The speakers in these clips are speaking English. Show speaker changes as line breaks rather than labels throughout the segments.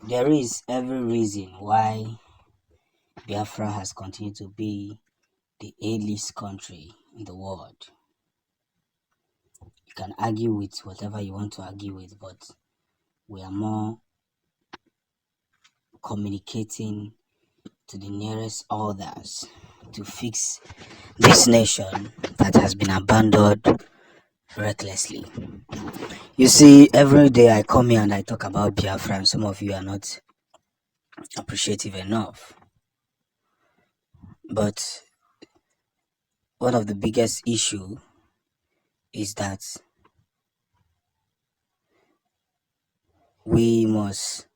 There is every reason why Biafra has continued to be the A-list country in the world. You can argue with whatever you want to argue with, but we are more communicating to the nearest others to fix this nation that has been abandoned recklessly. You see, every day I come here and I talk about Biafra, and some of you are not appreciative enough. But one of the biggest issue is that we must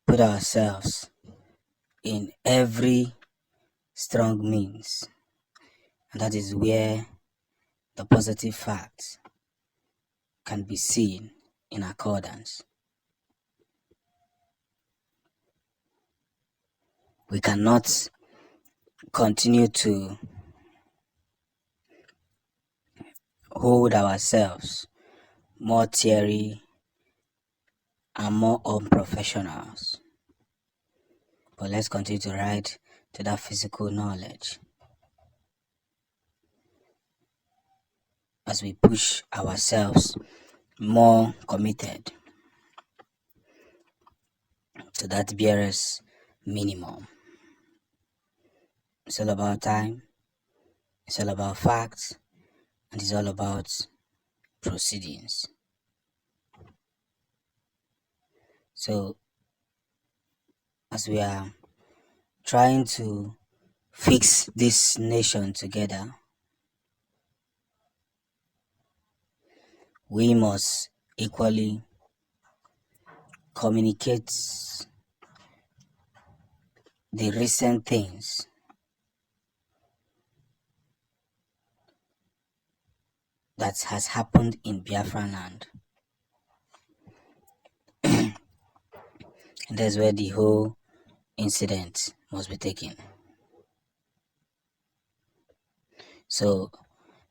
put ourselves in every strong means, and that is where the positive facts can be seen in accordance. We cannot continue to hold ourselves more theory and more unprofessionals, but let's continue to ride to that physical knowledge as we push ourselves more committed to that barest minimum. It's all about time, it's all about facts, and it's all about proceedings. So, as we are trying to fix this nation together, we must equally communicate the recent things that has happened in Biafran land. And that's where the whole incident must be taken. So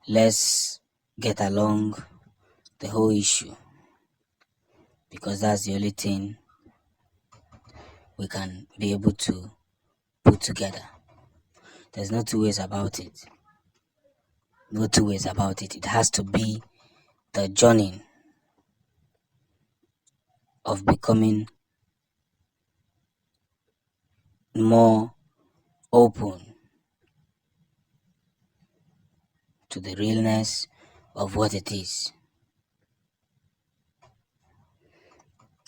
let's get along the whole issue, because that's the only thing we can be able to put together. There's no two ways about it. No two ways about it. It has to be the journey of becoming more open to the realness of what it is.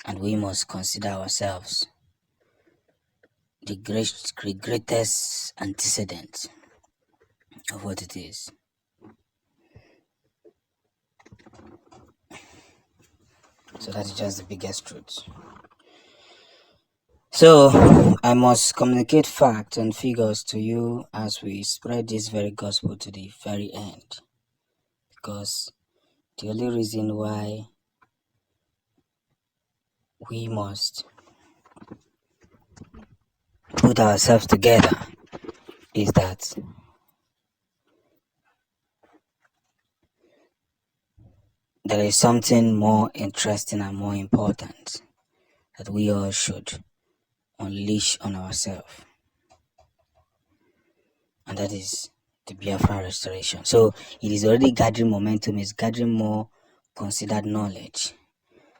And we must consider ourselves the greatest antecedent of what it is. So that's just the biggest truth. So I must communicate facts and figures to you as we spread this very gospel to the very end, because the only reason why we must put ourselves together is that there is something more interesting and more important that we all should unleash on ourselves, and that is the Biafran restoration. So it is already gathering momentum, it's gathering more considered knowledge,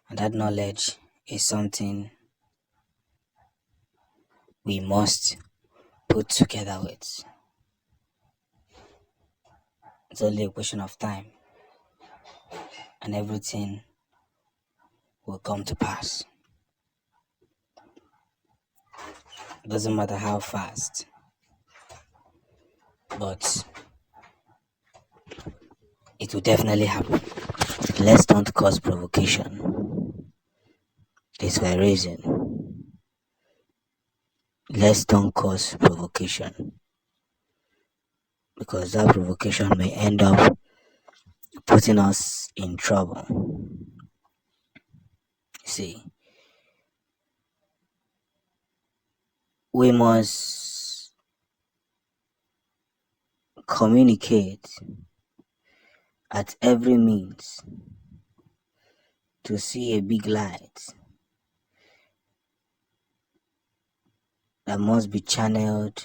and that knowledge is something we must put together with. It's only a question of time, and everything will come to pass. It doesn't matter how fast, but it will definitely happen. Let's don't cause provocation. There's a reason. Let's don't cause provocation, because that provocation may end up putting us in trouble. See, we must communicate at every means to see a big light that must be channeled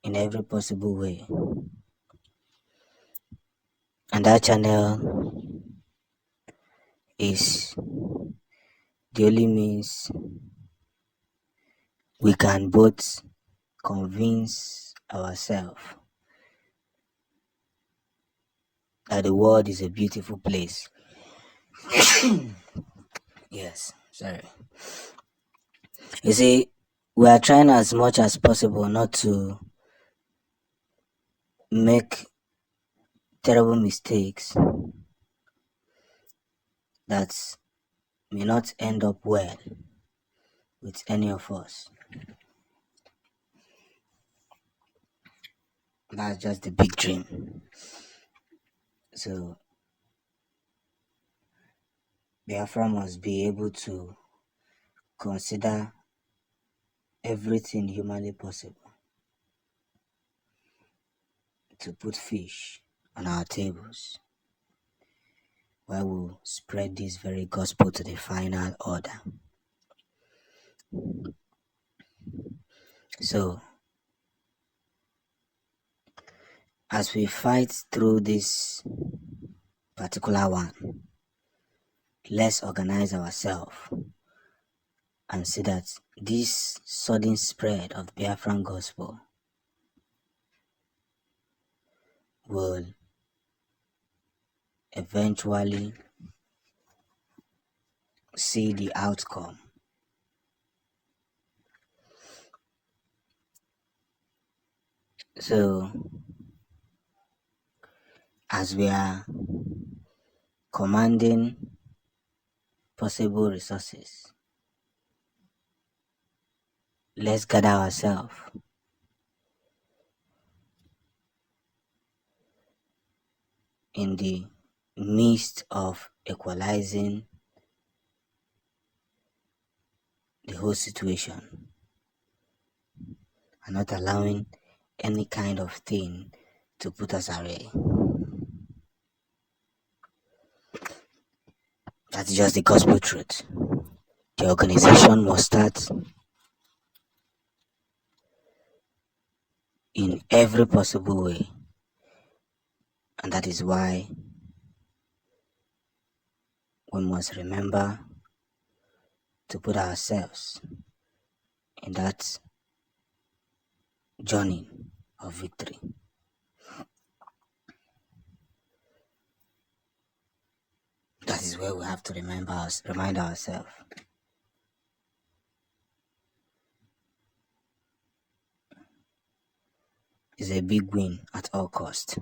in every possible way. And that channel is the only means we can both convince ourselves that the world is a beautiful place. Yes, sorry. You see, we are trying as much as possible not to make terrible mistakes that may not end up well with any of us. That's just the big dream. So, Biafra must be able to consider everything humanly possible to put fish on our tables while we spread this very gospel to the final order. So, as we fight through this particular one, let's organize ourselves and see that this sudden spread of Biafran gospel will eventually see the outcome. So, as we are commanding possible resources, let's gather ourselves in the midst of equalizing the whole situation and not allowing any kind of thing to put us away. That's just the gospel truth. The organization must start in every possible way, and that is why we must remember to put ourselves in that journey of victory. That is where we have to remind ourselves. It's a big win at all cost.